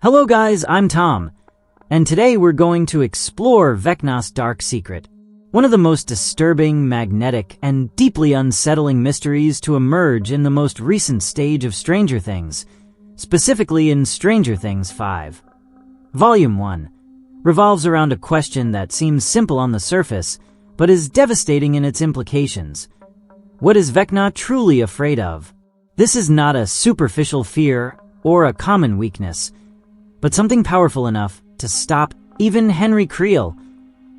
Hello guys, I'm Tom, and today we're going to explore Vecna's dark secret, one of the most disturbing, magnetic, and deeply unsettling mysteries to emerge in the most recent stage of Stranger Things, specifically in Stranger Things 5. Volume 1 revolves around a question that seems simple on the surface, but is devastating in its implications. What is Vecna truly afraid of? This is not a superficial fear or a common weakness, but something powerful enough to stop even Henry Creel,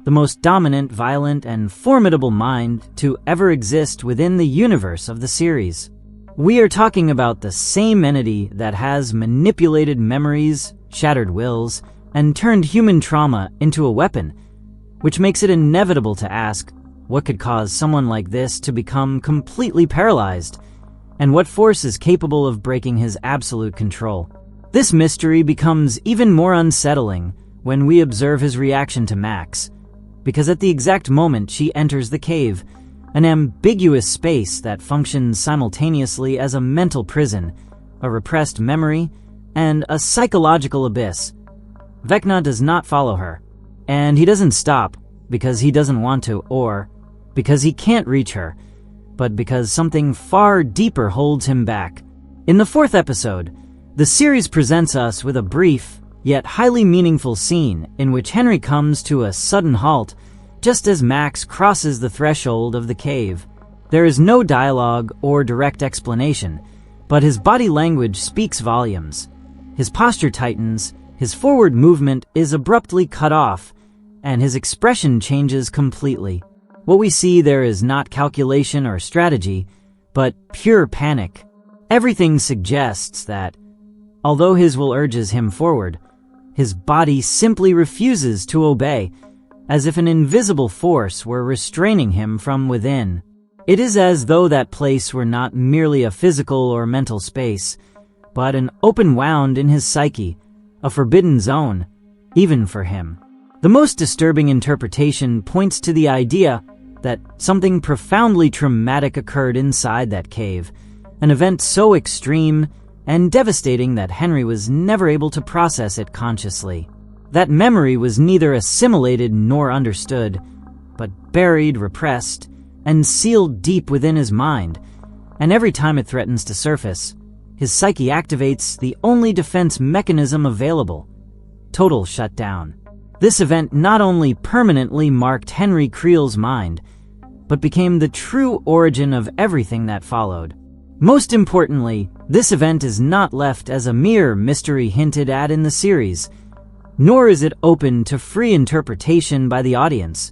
the most dominant, violent, and formidable mind to ever exist within the universe of the series. We are talking about the same entity that has manipulated memories, shattered wills, and turned human trauma into a weapon, which makes it inevitable to ask what could cause someone like this to become completely paralyzed, and what force is capable of breaking his absolute control. This mystery becomes even more unsettling when we observe his reaction to Max, because at the exact moment she enters the cave, an ambiguous space that functions simultaneously as a mental prison, a repressed memory, and a psychological abyss, Vecna does not follow her, and he doesn't stop because he doesn't want to or because he can't reach her, but because something far deeper holds him back. In the 4th episode, the series presents us with a brief, yet highly meaningful scene in which Henry comes to a sudden halt just as Max crosses the threshold of the cave. There is no dialogue or direct explanation, but his body language speaks volumes. His posture tightens, his forward movement is abruptly cut off, and his expression changes completely. What we see there is not calculation or strategy, but pure panic. Everything suggests that, although his will urges him forward, his body simply refuses to obey, as if an invisible force were restraining him from within. It is as though that place were not merely a physical or mental space, but an open wound in his psyche, a forbidden zone, even for him. The most disturbing interpretation points to the idea that something profoundly traumatic occurred inside that cave, an event so extreme and devastating that Henry was never able to process it consciously. That memory was neither assimilated nor understood, but buried, repressed, and sealed deep within his mind, and every time it threatens to surface, his psyche activates the only defense mechanism available: total shutdown. This event not only permanently marked Henry Creel's mind, but became the true origin of everything that followed. Most importantly, this event is not left as a mere mystery hinted at in the series, nor is it open to free interpretation by the audience,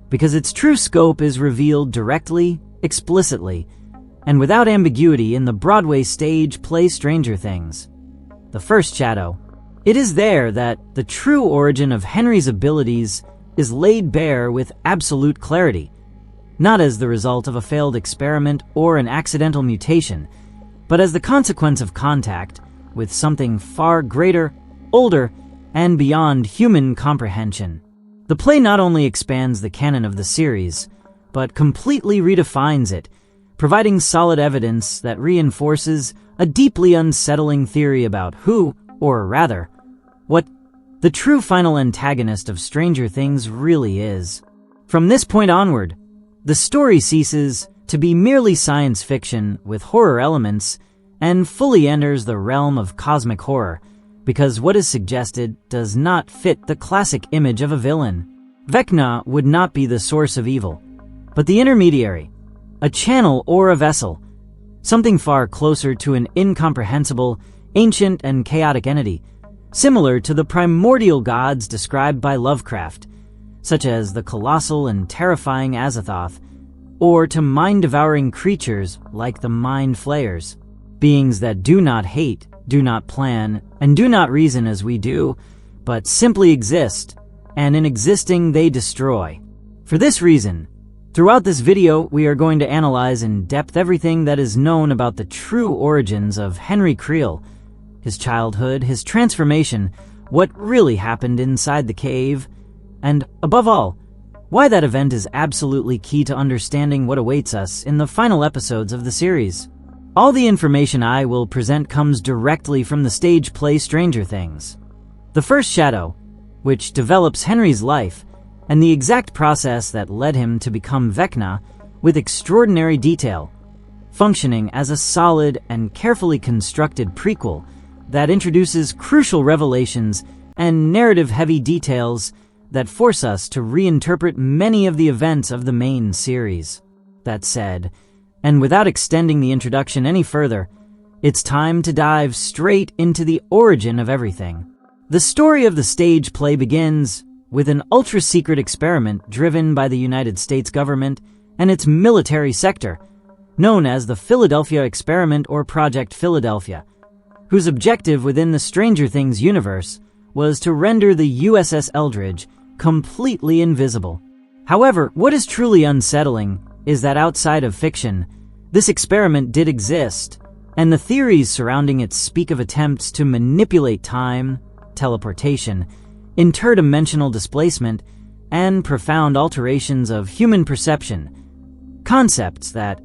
because its true scope is revealed directly, explicitly, and without ambiguity in the Broadway stage play Stranger Things. The First Shadow. It is there that the true origin of Henry's abilities is laid bare with absolute clarity, not as the result of a failed experiment or an accidental mutation, but as the consequence of contact with something far greater, older, and beyond human comprehension. The play not only expands the canon of the series, but completely redefines it, providing solid evidence that reinforces a deeply unsettling theory about who, or rather, what the true final antagonist of Stranger Things really is. From this point onward, the story ceases to be merely science fiction with horror elements and fully enters the realm of cosmic horror, because what is suggested does not fit the classic image of a villain. Vecna would not be the source of evil, but the intermediary, a channel or a vessel, something far closer to an incomprehensible, ancient, and chaotic entity, similar to the primordial gods described by Lovecraft, such as the colossal and terrifying Azathoth, or to mind-devouring creatures like the Mind Flayers, beings that do not hate, do not plan, and do not reason as we do, but simply exist, and in existing they destroy. For this reason, throughout this video we are going to analyze in depth everything that is known about the true origins of Henry Creel, his childhood, his transformation, what really happened inside the cave, and, above all, why that event is absolutely key to understanding what awaits us in the final episodes of the series. All the information I will present comes directly from the stage play Stranger Things. The first shadow, which develops Henry's life and the exact process that led him to become Vecna with extraordinary detail, functioning as a solid and carefully constructed prequel that introduces crucial revelations and narrative-heavy details that force us to reinterpret many of the events of the main series. That said, and without extending the introduction any further, it's time to dive straight into the origin of everything. The story of the stage play begins with an ultra-secret experiment driven by the United States government and its military sector, known as the Philadelphia Experiment or Project Philadelphia, whose objective within the Stranger Things universe was to render the USS Eldridge completely invisible. However, what is truly unsettling is that outside of fiction, this experiment did exist, and the theories surrounding it speak of attempts to manipulate time, teleportation, interdimensional displacement, and profound alterations of human perception, concepts that,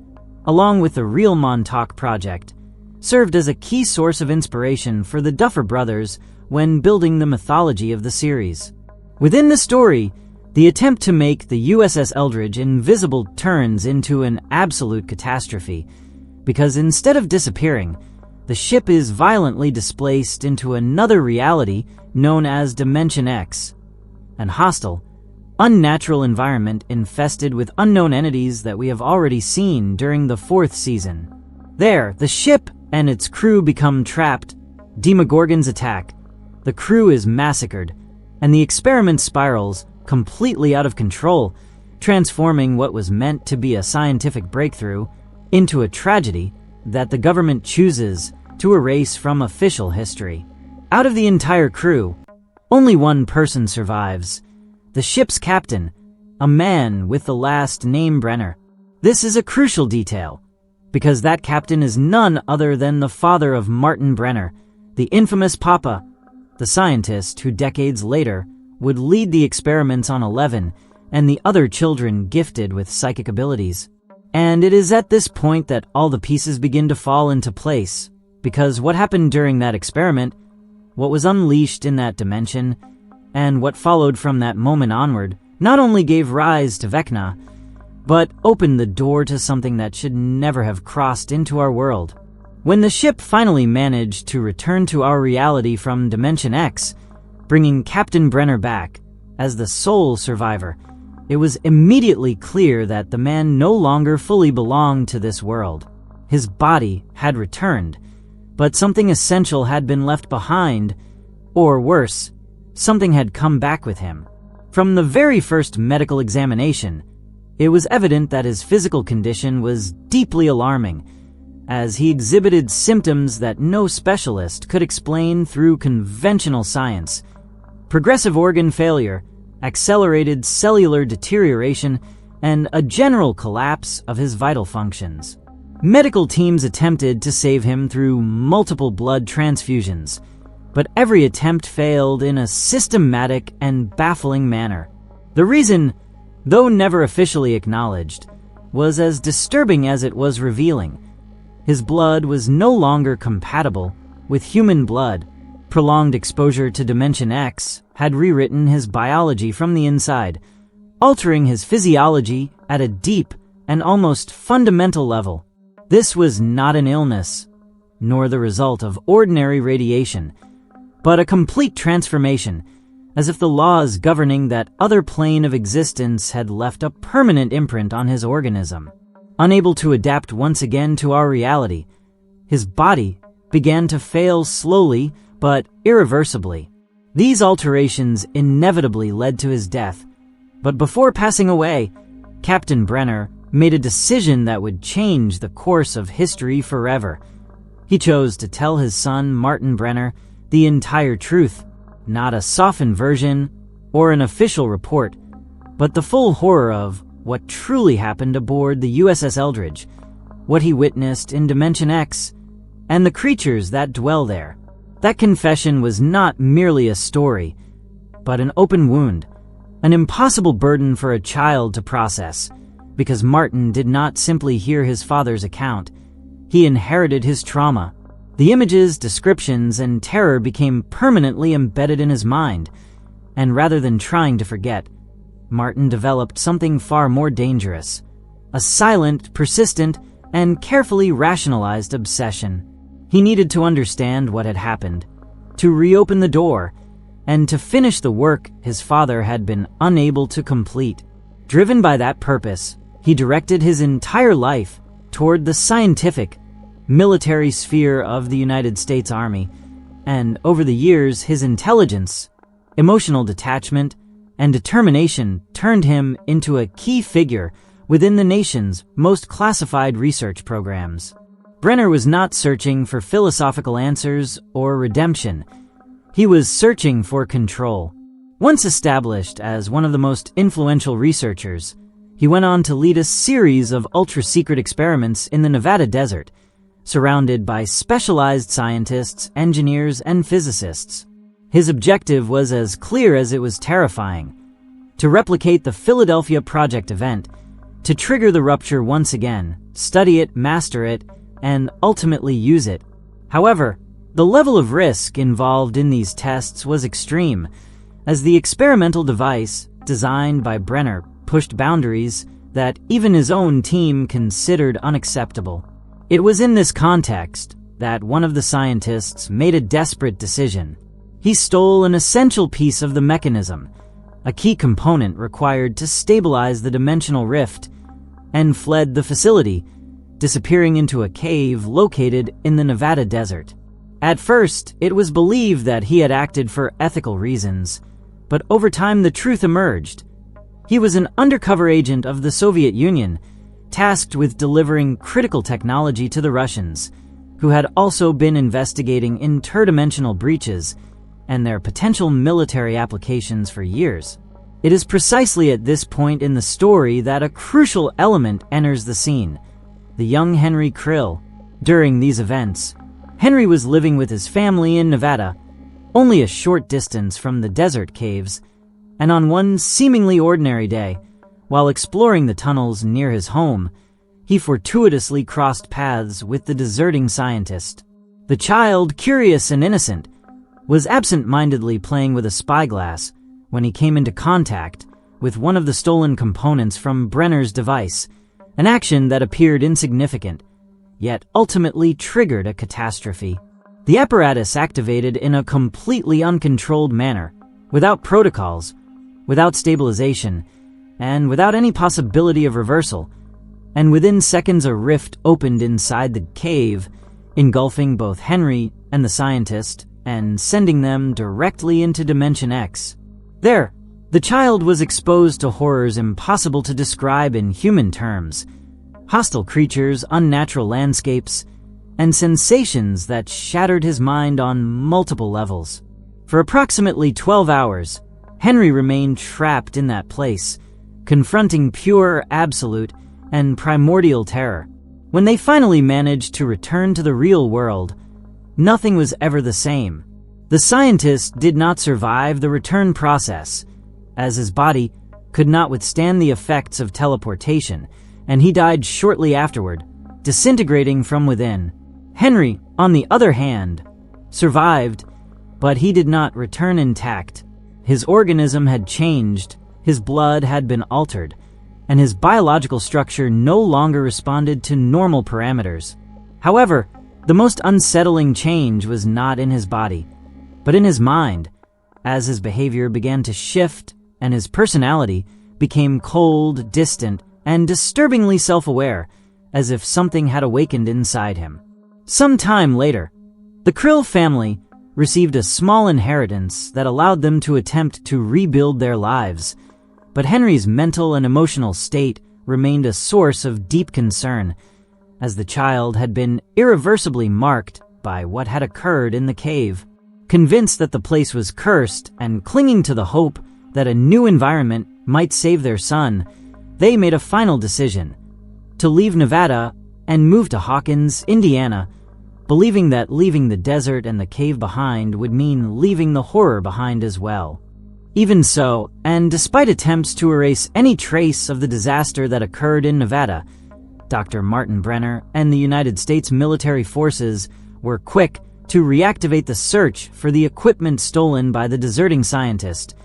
along with the Real Montauk Project, served as a key source of inspiration for the Duffer Brothers when building the mythology of the series. Within the story, the attempt to make the USS Eldridge invisible turns into an absolute catastrophe, because instead of disappearing, the ship is violently displaced into another reality known as Dimension X, an hostile, unnatural environment infested with unknown entities that we have already seen during the 4th season. There, the ship and its crew become trapped, Demogorgons attack, the crew is massacred, and the experiment spirals completely out of control, transforming what was meant to be a scientific breakthrough into a tragedy that the government chooses to erase from official history. Out of the entire crew, only one person survives, the ship's captain, a man with the last name Brenner. This is a crucial detail, because that captain is none other than the father of Martin Brenner, the infamous Papa, the scientist who decades later would lead the experiments on 11 and the other children gifted with psychic abilities. And it is at this point that all the pieces begin to fall into place, because what happened during that experiment, what was unleashed in that dimension, and what followed from that moment onward not only gave rise to Vecna, but opened the door to something that should never have crossed into our world. When the ship finally managed to return to our reality from Dimension X, bringing Captain Brenner back as the sole survivor, it was immediately clear that the man no longer fully belonged to this world. His body had returned, but something essential had been left behind, or worse, something had come back with him. From the very first medical examination, it was evident that his physical condition was deeply alarming, as he exhibited symptoms that no specialist could explain through conventional science: progressive organ failure, accelerated cellular deterioration, and a general collapse of his vital functions. Medical teams attempted to save him through multiple blood transfusions, but every attempt failed in a systematic and baffling manner. The reason, though never officially acknowledged, was as disturbing as it was revealing. His blood was no longer compatible with human blood. Prolonged exposure to Dimension X had rewritten his biology from the inside, altering his physiology at a deep and almost fundamental level. This was not an illness, nor the result of ordinary radiation, but a complete transformation, as if the laws governing that other plane of existence had left a permanent imprint on his organism. Unable to adapt once again to our reality, his body began to fail slowly but irreversibly. These alterations inevitably led to his death, but before passing away, Captain Brenner made a decision that would change the course of history forever. He chose to tell his son, Martin Brenner, the entire truth, not a softened version or an official report, but the full horror of what truly happened aboard the USS Eldridge, what he witnessed in Dimension X, and the creatures that dwell there. That confession was not merely a story, but an open wound, an impossible burden for a child to process, because Martin did not simply hear his father's account. He inherited his trauma, The images, descriptions, and terror became permanently embedded in his mind, and rather than trying to forget, Martin developed something far more dangerous: a silent, persistent, and carefully rationalized obsession. He needed to understand what had happened, to reopen the door, and to finish the work his father had been unable to complete. Driven by that purpose, he directed his entire life toward the scientific, military sphere of the United States Army, and over the years his intelligence, emotional detachment, and determination turned him into a key figure within the nation's most classified research programs. Brenner was not searching for philosophical answers or redemption. He was searching for control. Once established as one of the most influential researchers, he went on to lead a series of ultra-secret experiments in the Nevada desert, surrounded by specialized scientists, engineers, and physicists. His objective was as clear as it was terrifying: to replicate the Philadelphia Project event, to trigger the rupture once again, study it, master it, and ultimately use it. However, the level of risk involved in these tests was extreme, as the experimental device, designed by Brenner, pushed boundaries that even his own team considered unacceptable. It was in this context that one of the scientists made a desperate decision. He stole an essential piece of the mechanism, a key component required to stabilize the dimensional rift, and fled the facility, disappearing into a cave located in the Nevada desert. At first, it was believed that he had acted for ethical reasons, but over time the truth emerged. He was an undercover agent of the Soviet Union, tasked with delivering critical technology to the Russians, who had also been investigating interdimensional breaches and their potential military applications for years. It is precisely at this point in the story that a crucial element enters the scene: the young Henry Creel. During these events, Henry was living with his family in Nevada, only a short distance from the desert caves, and on one seemingly ordinary day, while exploring the tunnels near his home, he fortuitously crossed paths with the deserting scientist. The child, curious and innocent, was absent-mindedly playing with a spyglass when he came into contact with one of the stolen components from Brenner's device, an action that appeared insignificant, yet ultimately triggered a catastrophe. The apparatus activated in a completely uncontrolled manner, without protocols, without stabilization, and without any possibility of reversal, and within seconds a rift opened inside the cave, engulfing both Henry and the scientist, and sending them directly into Dimension X. There, the child was exposed to horrors impossible to describe in human terms: hostile creatures, unnatural landscapes, and sensations that shattered his mind on multiple levels. For approximately 12 hours, Henry remained trapped in that place, confronting pure, absolute, and primordial terror. When they finally managed to return to the real world, nothing was ever the same. The scientist did not survive the return process, as his body could not withstand the effects of teleportation, and he died shortly afterward, disintegrating from within. Henry, on the other hand, survived, but he did not return intact. His organism had changed, his blood had been altered, and his biological structure no longer responded to normal parameters. However, the most unsettling change was not in his body, but in his mind, as his behavior began to shift and his personality became cold, distant, and disturbingly self-aware, as if something had awakened inside him. Some time later, the Creel family received a small inheritance that allowed them to attempt to rebuild their lives, but Henry's mental and emotional state remained a source of deep concern, as the child had been irreversibly marked by what had occurred in the cave. Convinced that the place was cursed and clinging to the hope that a new environment might save their son, they made a final decision: to leave Nevada and move to Hawkins, Indiana, believing that leaving the desert and the cave behind would mean leaving the horror behind as well. Even so, and despite attempts to erase any trace of the disaster that occurred in Nevada, Dr. Martin Brenner and the United States military forces were quick to reactivate the search for the equipment stolen by the deserting scientist,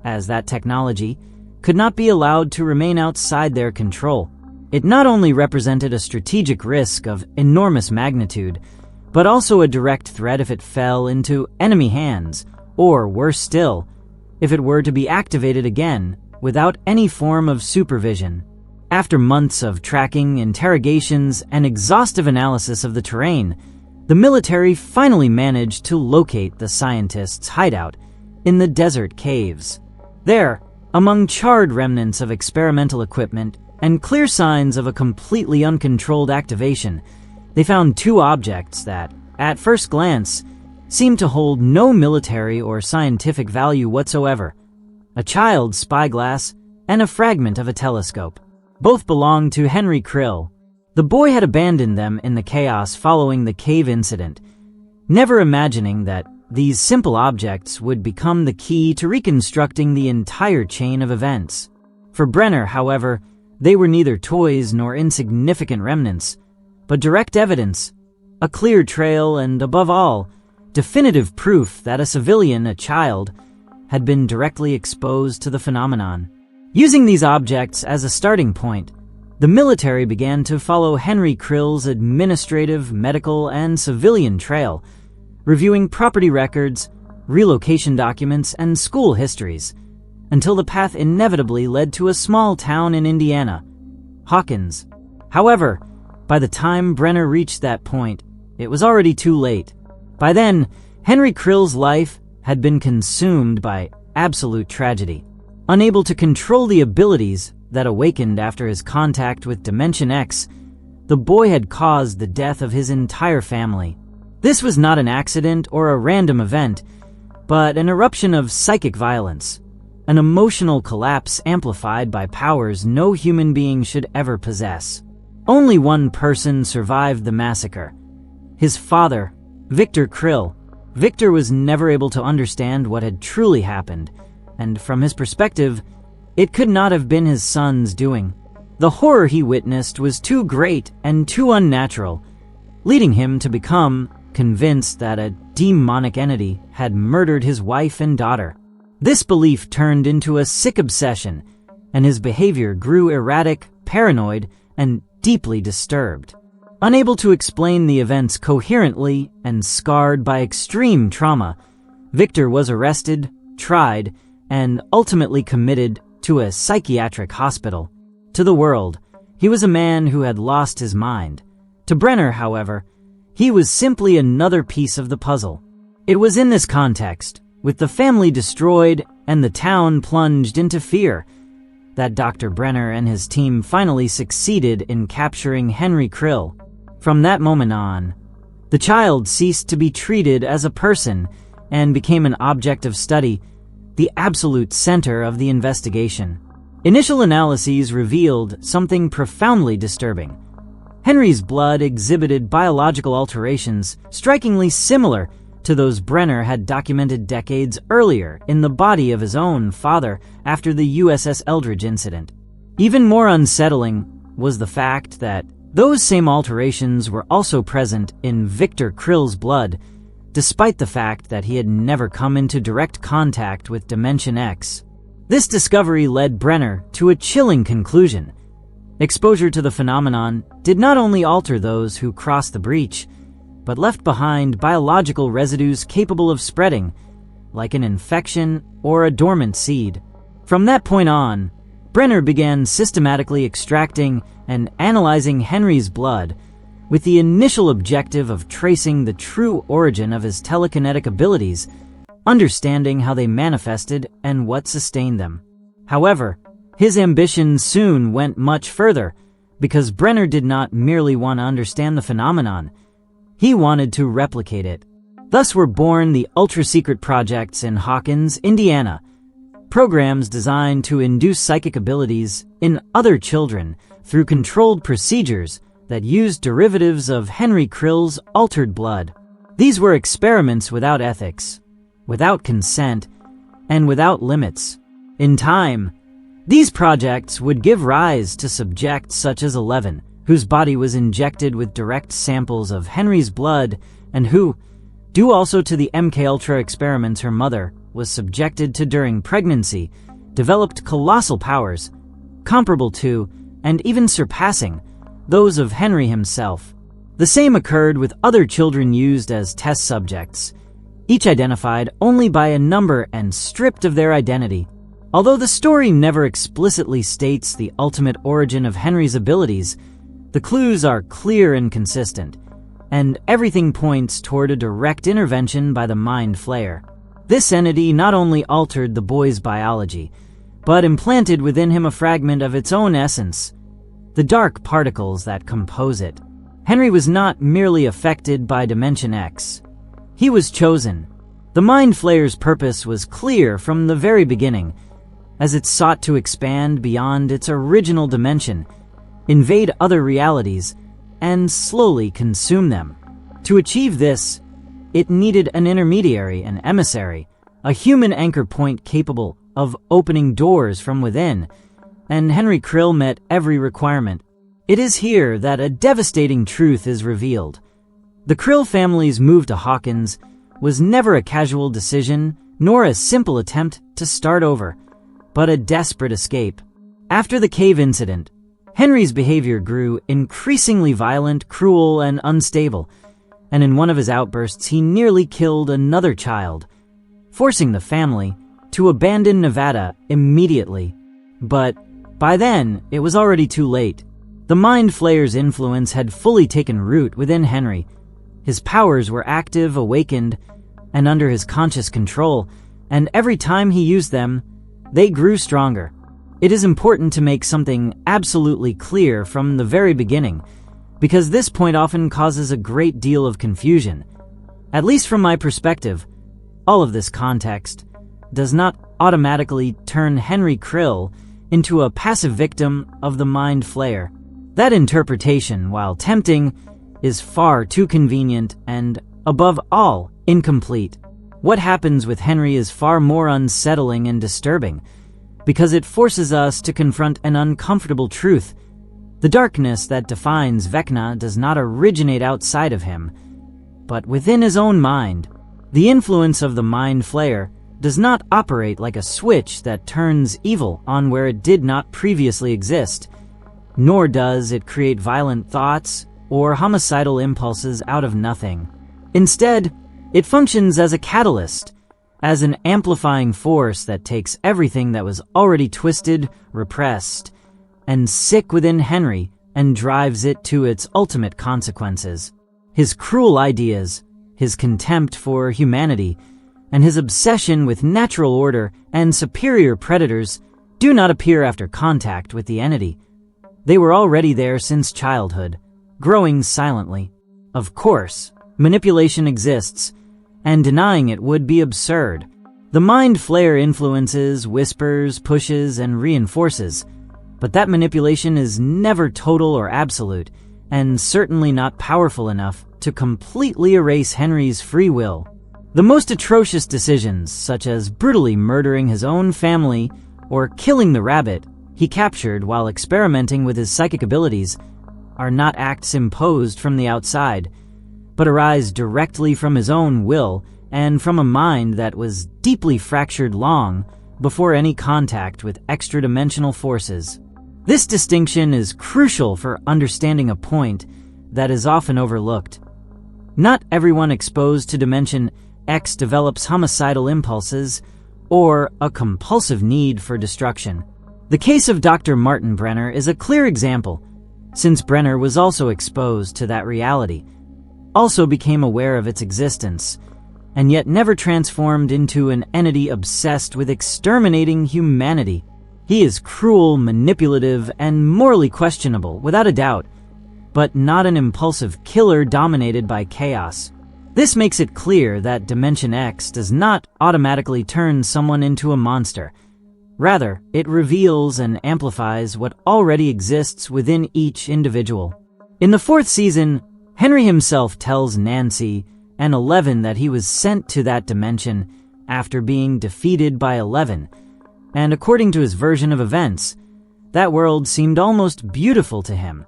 as that technology could not be allowed to remain outside their control. It not only represented a strategic risk of enormous magnitude, but also a direct threat if it fell into enemy hands, or worse still, if it were to be activated again without any form of supervision. After months of tracking, interrogations, and exhaustive analysis of the terrain, the military finally managed to locate the scientist's hideout in the desert caves. There, among charred remnants of experimental equipment and clear signs of a completely uncontrolled activation, they found two objects that, at first glance, seemed to hold no military or scientific value whatsoever: a child's spyglass and a fragment of a telescope. Both belonged to Henry Creel. The boy had abandoned them in the chaos following the cave incident, never imagining that these simple objects would become the key to reconstructing the entire chain of events. For Brenner, however, they were neither toys nor insignificant remnants, but direct evidence, a clear trail, and above all, definitive proof that a civilian, a child, had been directly exposed to the phenomenon. Using these objects as a starting point, the military began to follow Henry Creel's administrative, medical, and civilian trail, reviewing property records, relocation documents, and school histories, until the path inevitably led to a small town in Indiana, Hawkins. However, by the time Brenner reached that point, it was already too late. By then, Henry Creel's life had been consumed by absolute tragedy. Unable to control the abilities that awakened after his contact with Dimension X, the boy had caused the death of his entire family. This was not an accident or a random event, but an eruption of psychic violence, an emotional collapse amplified by powers no human being should ever possess. Only one person survived the massacre: his father, Victor Creel. Victor was never able to understand what had truly happened, and from his perspective, it could not have been his son's doing. The horror he witnessed was too great and too unnatural, leading him to become convinced that a demonic entity had murdered his wife and daughter. This belief turned into a sick obsession, and his behavior grew erratic, paranoid, and deeply disturbed. Unable to explain the events coherently and scarred by extreme trauma, Victor was arrested, tried, and ultimately committed to a psychiatric hospital. To the world, he was a man who had lost his mind. To Brenner, however, he was simply another piece of the puzzle. It was in this context, with the family destroyed and the town plunged into fear, that Dr. Brenner and his team finally succeeded in capturing Henry Creel. From that moment on, the child ceased to be treated as a person and became an object of study, the absolute center of the investigation. Initial analyses revealed something profoundly disturbing. Henry's blood exhibited biological alterations strikingly similar to those Brenner had documented decades earlier in the body of his own father after the USS Eldridge incident. Even more unsettling was the fact that those same alterations were also present in Victor Creel's blood, despite the fact that he had never come into direct contact with Dimension X. This discovery led Brenner to a chilling conclusion. Exposure to the phenomenon did not only alter those who crossed the breach, but left behind biological residues capable of spreading, like an infection or a dormant seed. From that point on, Brenner began systematically extracting and analyzing Henry's blood, with the initial objective of tracing the true origin of his telekinetic abilities, understanding how they manifested and what sustained them. However, his ambition soon went much further, because Brenner did not merely want to understand the phenomenon, he wanted to replicate it. Thus were born the ultra-secret projects in Hawkins, Indiana, programs designed to induce psychic abilities in other children through controlled procedures that used derivatives of Henry Creel's altered blood. These were experiments without ethics, without consent, and without limits. In time, these projects would give rise to subjects such as 11, whose body was injected with direct samples of Henry's blood and who, due also to the MKUltra experiments her mother was subjected to during pregnancy, developed colossal powers, comparable to, and even surpassing, those of Henry himself. The same occurred with other children used as test subjects, each identified only by a number and stripped of their identity. Although the story never explicitly states the ultimate origin of Henry's abilities, the clues are clear and consistent, and everything points toward a direct intervention by the Mind Flayer. This entity not only altered the boy's biology, but implanted within him a fragment of its own essence, the dark particles that compose it. Henry was not merely affected by Dimension X. He was chosen. The Mind Flayer's purpose was clear from the very beginning, as it sought to expand beyond its original dimension, invade other realities, and slowly consume them. To achieve this, it needed an intermediary, an emissary, a human anchor point capable of opening doors from within, and Henry Creel met every requirement. It is here that a devastating truth is revealed. The Creel family's move to Hawkins was never a casual decision, nor a simple attempt to start over, but a desperate escape. After the cave incident, Henry's behavior grew increasingly violent, cruel, and unstable, and in one of his outbursts he nearly killed another child, forcing the family to abandon Nevada immediately. But by then, it was already too late. The Mind Flayer's influence had fully taken root within Henry. His powers were active, awakened, and under his conscious control, and every time he used them, they grew stronger. It is important to make something absolutely clear from the very beginning, because this point often causes a great deal of confusion. At least from my perspective, all of this context does not automatically turn Henry Creel into a passive victim of the Mind Flayer. That interpretation, while tempting, is far too convenient and, above all, incomplete. What happens with Henry is far more unsettling and disturbing, because it forces us to confront an uncomfortable truth. The darkness that defines Vecna does not originate outside of him, but within his own mind. The influence of the Mind Flayer does not operate like a switch that turns evil on where it did not previously exist, nor does it create violent thoughts or homicidal impulses out of nothing. Instead, it functions as a catalyst, as an amplifying force that takes everything that was already twisted, repressed, and sick within Henry and drives it to its ultimate consequences. His cruel ideas, his contempt for humanity, and his obsession with natural order and superior predators do not appear after contact with the entity. They were already there since childhood, growing silently. Of course, manipulation exists, and denying it would be absurd. The Mind Flayer influences, whispers, pushes, and reinforces, but that manipulation is never total or absolute, and certainly not powerful enough to completely erase Henry's free will. The most atrocious decisions, such as brutally murdering his own family or killing the rabbit he captured while experimenting with his psychic abilities, are not acts imposed from the outside, but arise directly from his own will and from a mind that was deeply fractured long before any contact with extra-dimensional forces. This distinction is crucial for understanding a point that is often overlooked. Not everyone exposed to Dimension X develops homicidal impulses or a compulsive need for destruction. The case of Dr. Martin Brenner is a clear example, since Brenner was also exposed to that reality, also became aware of its existence, and yet never transformed into an entity obsessed with exterminating humanity. He is cruel, manipulative, and morally questionable, without a doubt, but not an impulsive killer dominated by chaos. This makes it clear that Dimension X does not automatically turn someone into a monster. Rather, it reveals and amplifies what already exists within each individual. In the 4th season, Henry himself tells Nancy and Eleven that he was sent to that dimension after being defeated by Eleven, and according to his version of events, that world seemed almost beautiful to him,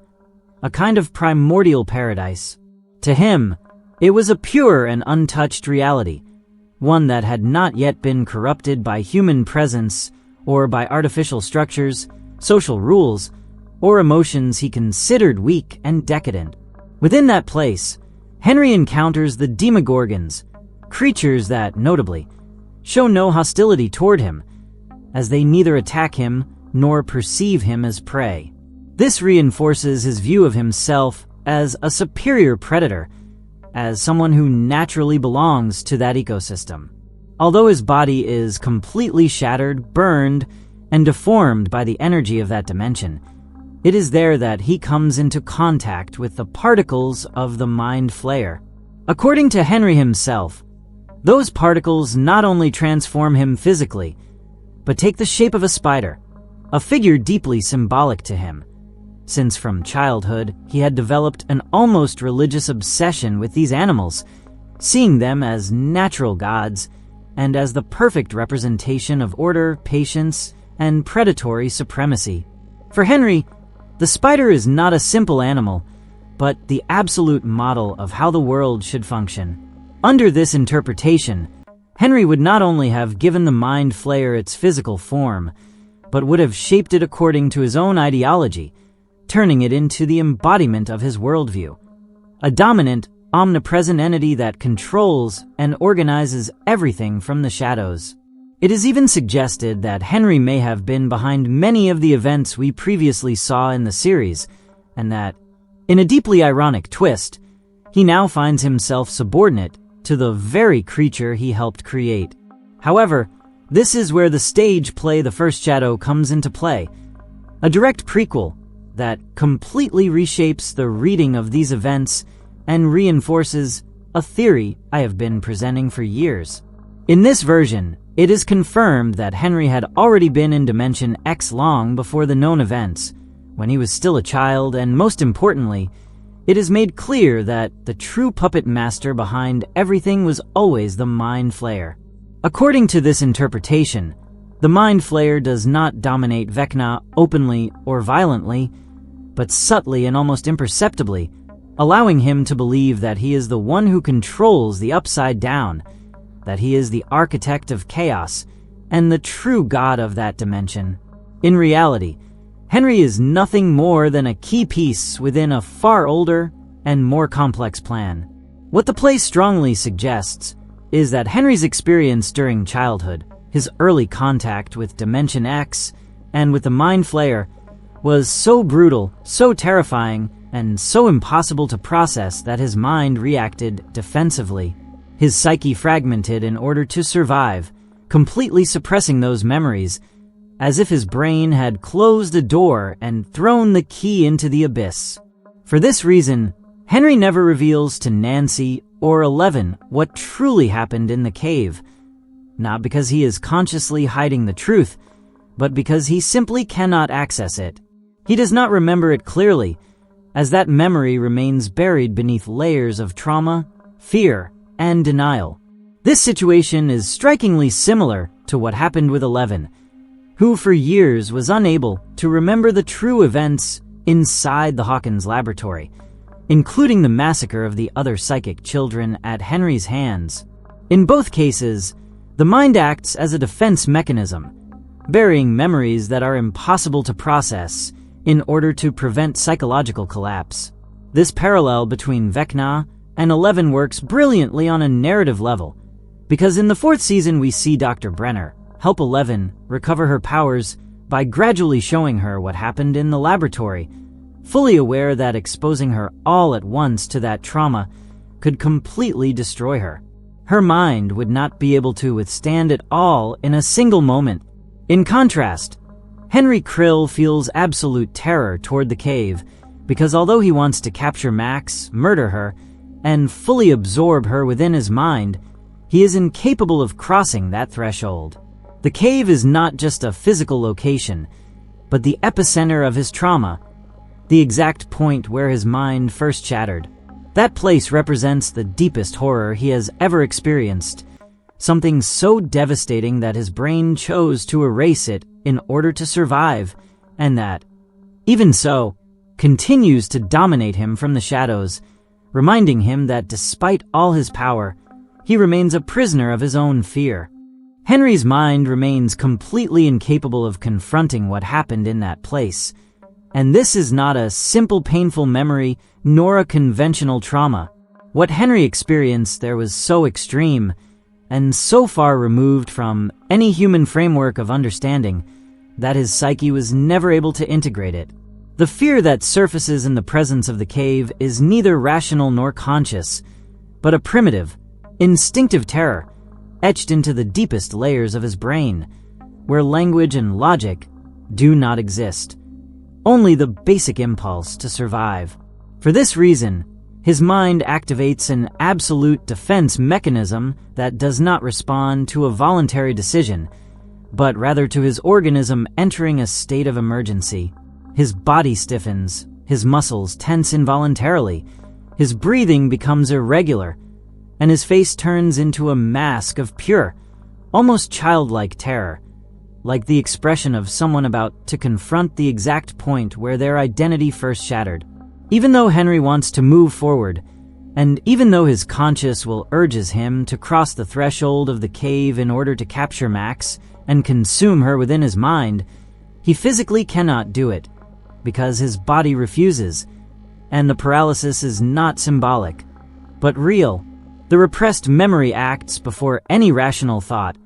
a kind of primordial paradise. To him, It was a pure and untouched reality, one that had not yet been corrupted by human presence or by artificial structures, social rules, or emotions he considered weak and decadent. Within that place, Henry encounters the Demogorgons, creatures that, notably, show no hostility toward him, as they neither attack him nor perceive him as prey. This reinforces his view of himself as a superior predator, as someone who naturally belongs to that ecosystem. Although his body is completely shattered, burned, and deformed by the energy of that dimension, it is there that he comes into contact with the particles of the Mind Flayer. According to Henry himself, those particles not only transform him physically, but take the shape of a spider, a figure deeply symbolic to him, since from childhood he had developed an almost religious obsession with these animals, seeing them as natural gods and as the perfect representation of order, patience, and predatory supremacy. For Henry, the spider is not a simple animal, but the absolute model of how the world should function. Under this interpretation, Henry would not only have given the Mind Flayer its physical form, but would have shaped it according to his own ideology, turning it into the embodiment of his worldview, a dominant, omnipresent entity that controls and organizes everything from the shadows. It is even suggested that Henry may have been behind many of the events we previously saw in the series, and that, in a deeply ironic twist, he now finds himself subordinate to the very creature he helped create. However, this is where the stage play The First Shadow comes into play, a direct prequel that completely reshapes the reading of these events and reinforces a theory I have been presenting for years. In this version, it is confirmed that Henry had already been in Dimension X long before the known events, when he was still a child, and most importantly, it is made clear that the true puppet master behind everything was always the Mind Flayer. According to this interpretation, the Mind Flayer does not dominate Vecna openly or violently, but subtly and almost imperceptibly, allowing him to believe that he is the one who controls the Upside Down, that he is the architect of chaos and the true god of that dimension. In reality, Henry is nothing more than a key piece within a far older and more complex plan. What the play strongly suggests is that Henry's experience during childhood, his early contact with Dimension X and with the Mind Flayer, was so brutal, so terrifying, and so impossible to process that his mind reacted defensively. His psyche fragmented in order to survive, completely suppressing those memories, as if his brain had closed a door and thrown the key into the abyss. For this reason, Henry never reveals to Nancy or Eleven what truly happened in the cave, not because he is consciously hiding the truth, but because he simply cannot access it. He does not remember it clearly, as that memory remains buried beneath layers of trauma, fear, and denial. This situation is strikingly similar to what happened with Eleven, who for years was unable to remember the true events inside the Hawkins laboratory, including the massacre of the other psychic children at Henry's hands. In both cases, the mind acts as a defense mechanism, burying memories that are impossible to process in order to prevent psychological collapse. This parallel between Vecna and Eleven works brilliantly on a narrative level, because in the fourth season we see Dr. Brenner help Eleven recover her powers by gradually showing her what happened in the laboratory, fully aware that exposing her all at once to that trauma could completely destroy her. Her mind would not be able to withstand it all in a single moment. In contrast, Henry Creel feels absolute terror toward the cave, because although he wants to capture Max, murder her, and fully absorb her within his mind, he is incapable of crossing that threshold. The cave is not just a physical location, but the epicenter of his trauma, the exact point where his mind first shattered. That place represents the deepest horror he has ever experienced, something so devastating that his brain chose to erase it in order to survive, and that, even so, continues to dominate him from the shadows, reminding him that despite all his power, he remains a prisoner of his own fear. Henry's mind remains completely incapable of confronting what happened in that place, and this is not a simple painful memory nor a conventional trauma. What Henry experienced there was so extreme and so far removed from any human framework of understanding that his psyche was never able to integrate it. The fear that surfaces in the presence of the cave is neither rational nor conscious, but a primitive, instinctive terror etched into the deepest layers of his brain, where language and logic do not exist, only the basic impulse to survive. For this reason, his mind activates an absolute defense mechanism that does not respond to a voluntary decision, but rather to his organism entering a state of emergency. His body stiffens, his muscles tense involuntarily, his breathing becomes irregular, and his face turns into a mask of pure, almost childlike terror, like the expression of someone about to confront the exact point where their identity first shattered. Even though Henry wants to move forward, and even though his conscience will urges him to cross the threshold of the cave in order to capture Max and consume her within his mind, he physically cannot do it, because his body refuses, and the paralysis is not symbolic, but real. The repressed memory acts before any rational thought,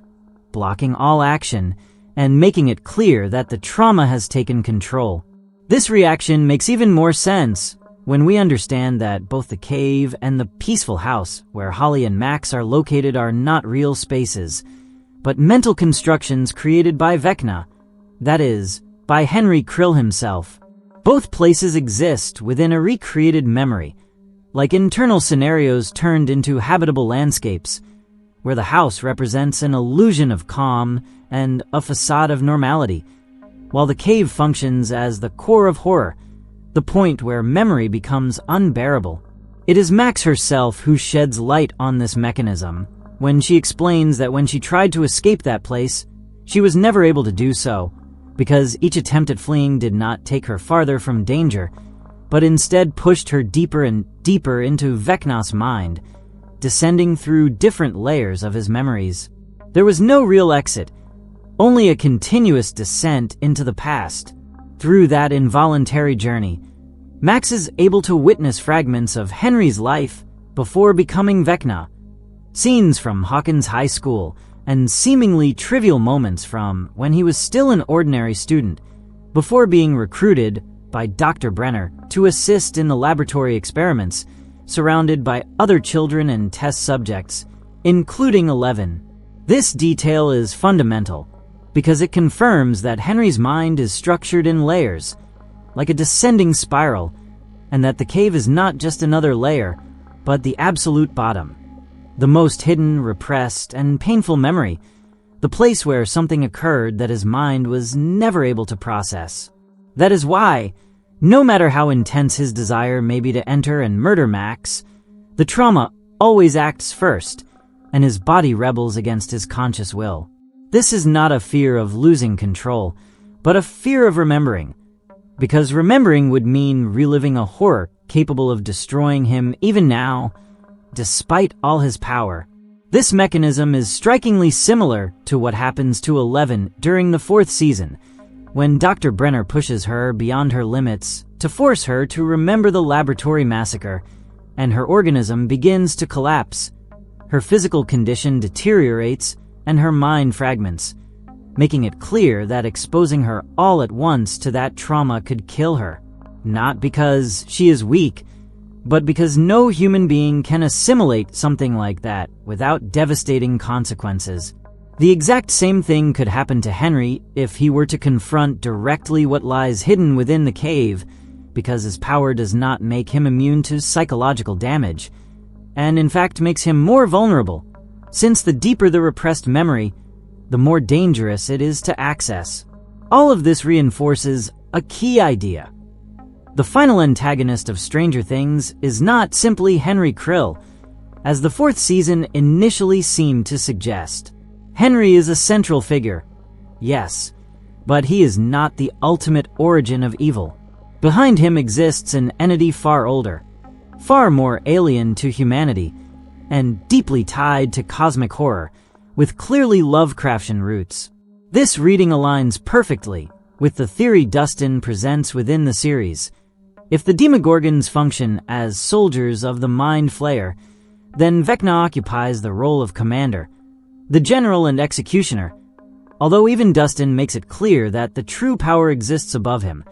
blocking all action and making it clear that the trauma has taken control. This reaction makes even more sense when we understand that both the cave and the peaceful house where Holly and Max are located are not real spaces, but mental constructions created by Vecna, that is, by Henry Creel himself. Both places exist within a recreated memory, like internal scenarios turned into habitable landscapes, where the house represents an illusion of calm and a facade of normality, while the cave functions as the core of horror, the point where memory becomes unbearable. It is Max herself who sheds light on this mechanism when she explains that when she tried to escape that place, she was never able to do so, because each attempt at fleeing did not take her farther from danger, but instead pushed her deeper and deeper into Vecna's mind, descending through different layers of his memories. There was no real exit, only a continuous descent into the past. Through that involuntary journey, Max is able to witness fragments of Henry's life before becoming Vecna, scenes from Hawkins High School, and seemingly trivial moments from when he was still an ordinary student, before being recruited by Dr. Brenner to assist in the laboratory experiments, surrounded by other children and test subjects, including 11. This detail is fundamental, because it confirms that Henry's mind is structured in layers, like a descending spiral, and that the cave is not just another layer, but the absolute bottom, the most hidden, repressed, and painful memory, the place where something occurred that his mind was never able to process. That is why, no matter how intense his desire may be to enter and murder Max, the trauma always acts first, and his body rebels against his conscious will. This is not a fear of losing control, but a fear of remembering, because remembering would mean reliving a horror capable of destroying him even now, despite all his power. This mechanism is strikingly similar to what happens to Eleven during the 4th season, when Dr. Brenner pushes her beyond her limits to force her to remember the laboratory massacre, and her organism begins to collapse. Her physical condition deteriorates, and her mind fragments, making it clear that exposing her all at once to that trauma could kill her, not because she is weak, but because no human being can assimilate something like that without devastating consequences. The exact same thing could happen to Henry if he were to confront directly what lies hidden within the cave, because his power does not make him immune to psychological damage, and in fact makes him more vulnerable, since the deeper the repressed memory, the more dangerous it is to access. All of this reinforces a key idea. The final antagonist of Stranger Things is not simply Henry Creel, as the 4th season initially seemed to suggest. Henry is a central figure, yes, but he is not the ultimate origin of evil. Behind him exists an entity far older, far more alien to humanity, and deeply tied to cosmic horror, with clearly Lovecraftian roots. This reading aligns perfectly with the theory Dustin presents within the series. If the Demogorgons function as soldiers of the Mind Flayer, then Vecna occupies the role of commander, the general and executioner, although even Dustin makes it clear that the true power exists above him,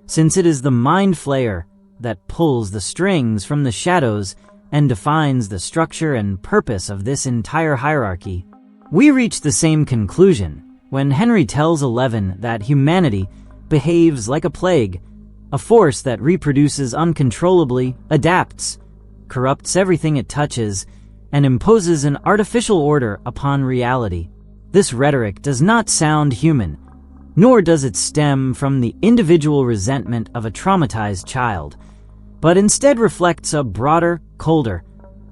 since it is the Mind Flayer that pulls the strings from the shadows and defines the structure and purpose of this entire hierarchy. We reach the same conclusion when Henry tells Eleven that humanity behaves like a plague, a force that reproduces uncontrollably, adapts, corrupts everything it touches, and imposes an artificial order upon reality. This rhetoric does not sound human, nor does it stem from the individual resentment of a traumatized child, but instead reflects a broader, colder,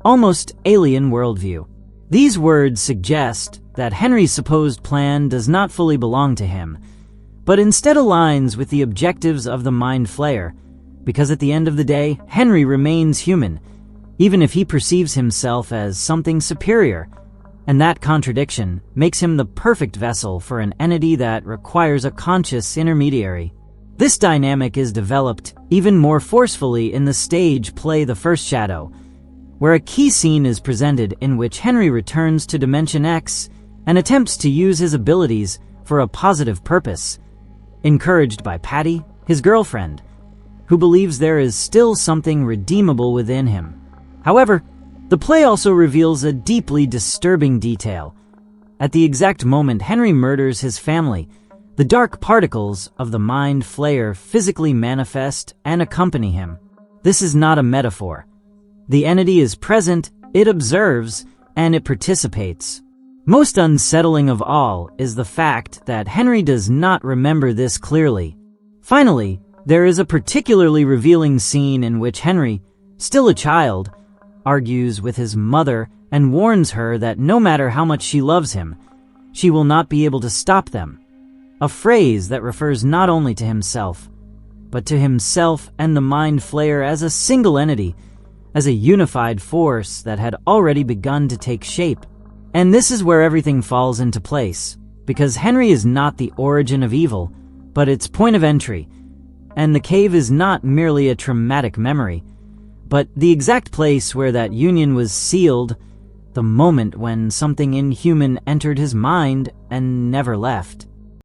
almost alien worldview. These words suggest that Henry's supposed plan does not fully belong to him, but instead aligns with the objectives of the Mind Flayer, because at the end of the day, Henry remains human, even if he perceives himself as something superior, and that contradiction makes him the perfect vessel for an entity that requires a conscious intermediary. This dynamic is developed even more forcefully in the stage play The First Shadow, where a key scene is presented in which Henry returns to Dimension X and attempts to use his abilities for a positive purpose, encouraged by Patty, his girlfriend, who believes there is still something redeemable within him. However, the play also reveals a deeply disturbing detail. At the exact moment Henry murders his family, the dark particles of the Mind Flayer physically manifest and accompany him. This is not a metaphor. The entity is present, it observes, and it participates. Most unsettling of all is the fact that Henry does not remember this clearly. Finally, there is a particularly revealing scene in which Henry, still a child, argues with his mother and warns her that no matter how much she loves him, she will not be able to stop them. A phrase that refers not only to himself, but to himself and the Mind Flayer as a single entity, as a unified force that had already begun to take shape. And this is where everything falls into place, because Henry is not the origin of evil, but its point of entry, and the cave is not merely a traumatic memory, but the exact place where that union was sealed, the moment when something inhuman entered his mind and never left.